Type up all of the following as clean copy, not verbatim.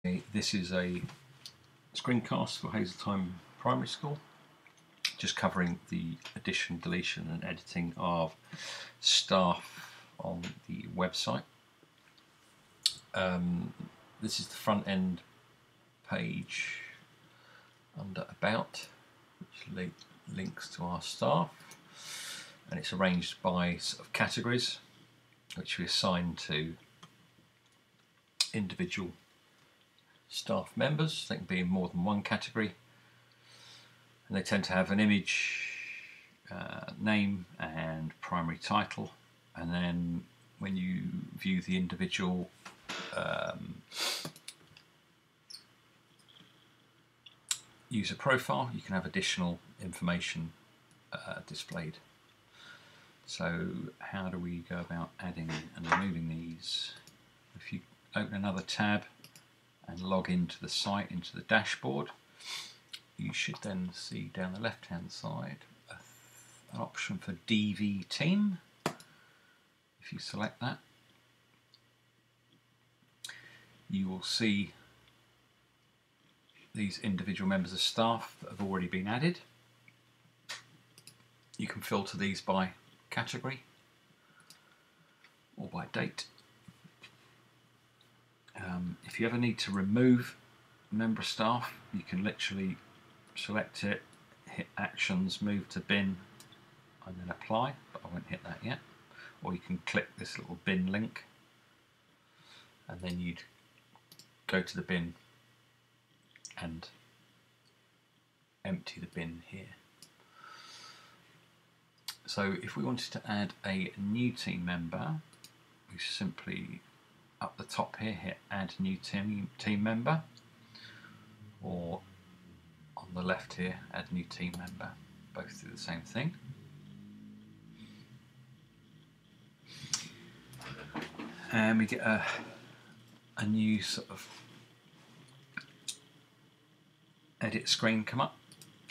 This is a screencast for Haseltine Primary School, just covering the addition, deletion and editing of staff on the website. This is the front end page under About, which links to our staff, and it's arranged by sort of categories which we assign to individual staff members. They can be in more than one category, and they tend to have an image, name and primary title, and then when you view the individual user profile, you can have additional information displayed. So how do we go about adding and removing these? If you open another tab and log into the site, into the dashboard, you should then see down the left hand side an option for DV team. If you select that, you will see these individual members of staff that have already been added. You can filter these by category or by date. If you ever need to remove a member of staff, you can literally select it, hit actions, move to bin and then apply, but I won't hit that yet. Or you can click this little bin link and then you'd go to the bin and empty the bin here. So if we wanted to add a new team member, we simply up the top here hit add new team member, or on the left here add new team member. Both do the same thing. And we get a new sort of edit screen come up,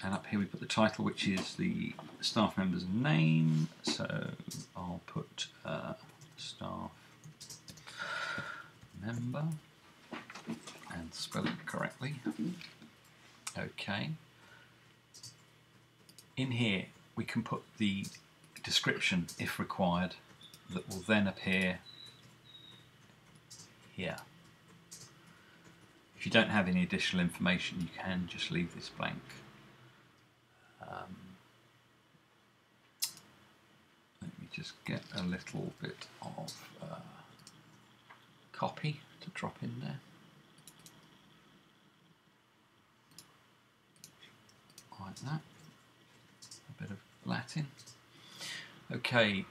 and up here we put the title, which is the staff member's name. So I'll put staff member and spell it correctly. Okay. In here we can put the description, if required, that will then appear here. If you don't have any additional information, you can just leave this blank. Let me just get a little bit of copy to drop in there. Like that. A bit of Latin. Okay.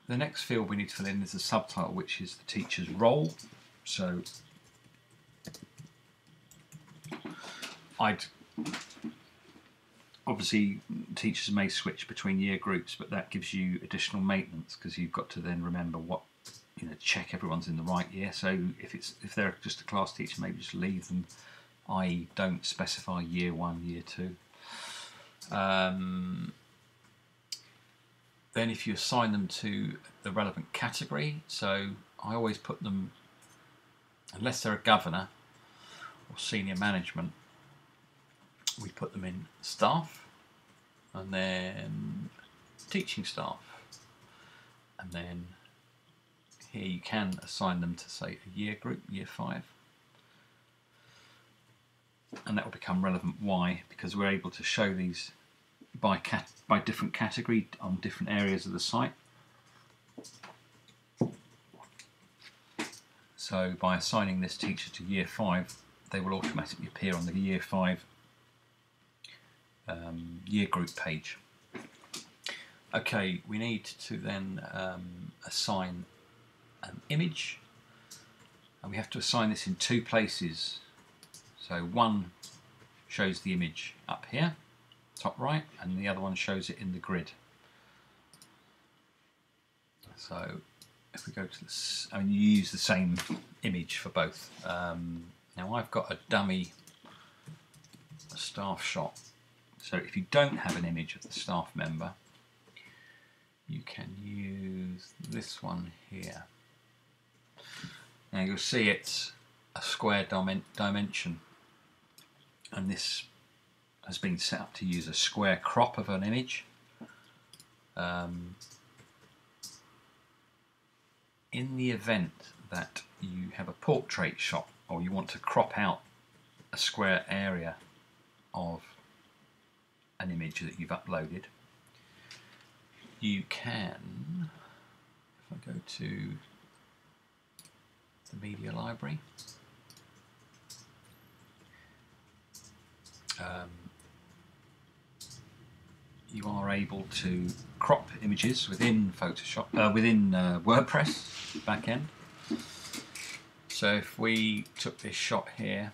The next field we need to fill in is the subtitle, which is the teacher's role. So obviously teachers may switch between year groups, but that gives you additional maintenance because you've got to then remember what, check everyone's in the right year. So if they're just a class teacher, maybe just leave them, i.e. don't specify year 1, year 2. Then if you assign them to the relevant category, so I always put them, unless they're a governor or senior management, we put them in staff, and then teaching staff, and then here you can assign them to, say, a year group, year 5, and that will become relevant. Why? Because we're able to show these by different category on different areas of the site. So by assigning this teacher to year 5, they will automatically appear on the year 5 year group page. Okay, we need to then assign an image, and we have to assign this in 2 places. So one shows the image up here, top right, and the other one shows it in the grid. So if we go to this, you use the same image for both. Now I've got a dummy staff shot. So if you don't have an image of the staff member, you can use this one here. Now you'll see it's a square dimension, and this has been set up to use a square crop of an image. In the event that you have a portrait shot or you want to crop out a square area of an image that you've uploaded, you can, if I go to the media library, you are able to crop images within Photoshop, within WordPress backend. So if we took this shot here,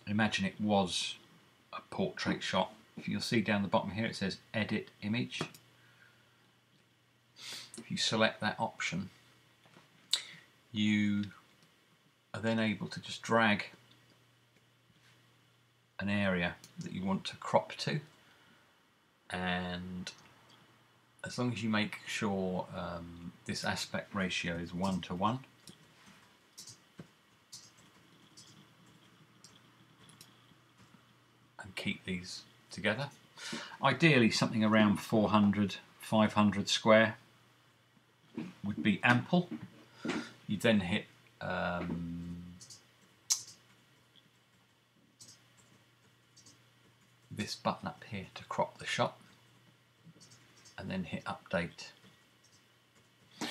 imagine it was a portrait shot. If you'll see down the bottom here, it says Edit Image. If you select that option, you are then able to just drag an area that you want to crop to, and as long as you make sure this aspect ratio is 1:1, and keep these together. Ideally something around 400, 500 square would be ample. You then hit this button up here to crop the shot, and then hit update. So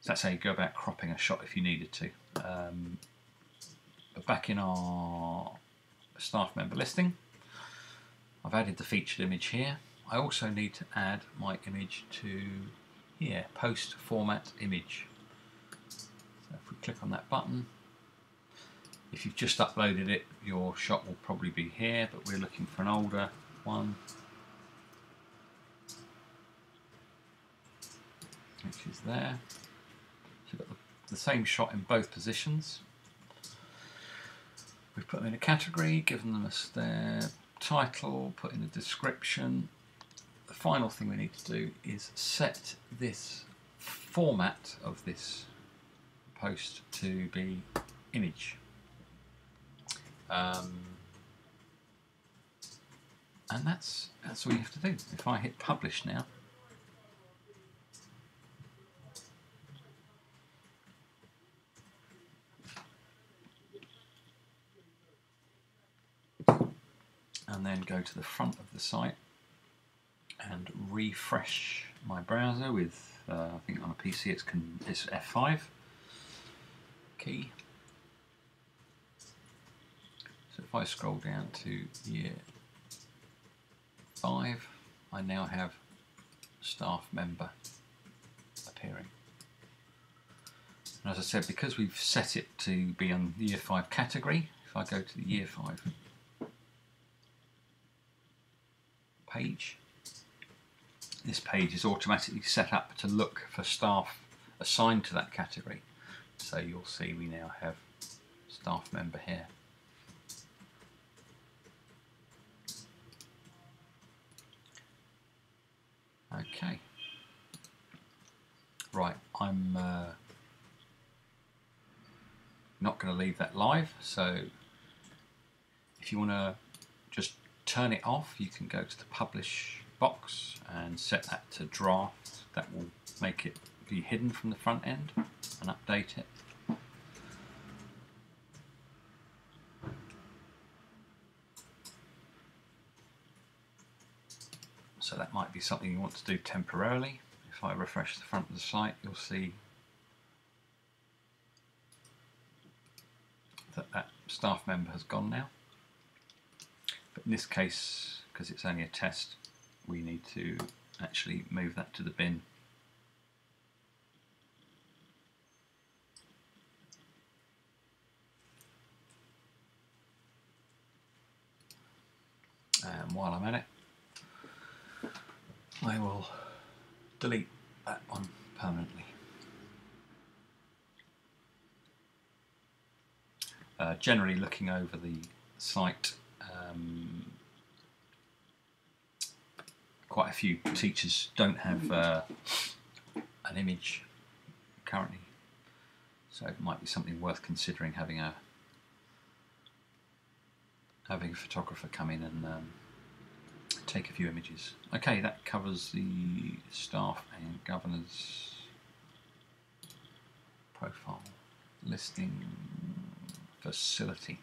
that's how you go about cropping a shot if you needed to. But back in our staff member listing, I've added the featured image here. I also need to add my image to here, post format image. So if we click on that button, if you've just uploaded it, your shot will probably be here, but we're looking for an older one, which is there. So we've got the same shot in both positions. We've put them in a category, given them their title, put in a description. The final thing we need to do is set this format of this post to be image. And that's all you have to do. If I hit publish now, and then go to the front of the site and refresh my browser with, I think on a PC it's F5 key. So if I scroll down to year 5, I now have staff member appearing. And as I said, because we've set it to be on the year 5 category, if I go to the year 5 page, this page is automatically set up to look for staff assigned to that category. So you'll see we now have staff member here. Okay, right, I'm not going to leave that live, so if you want to just turn it off, you can go to the publish box and set that to draft. That will make it be hidden from the front end, and update it. So that might be something you want to do temporarily. If I refresh the front of the site, you'll see that that staff member has gone now. But in this case, because it's only a test, we need to actually move that to the bin. And while I'm at it, I will delete that one permanently. Generally, looking over the site, quite a few teachers don't have an image currently, So it might be something worth considering, having a photographer come in and take a few images. Okay, that covers the staff and governors profile. Listing facility.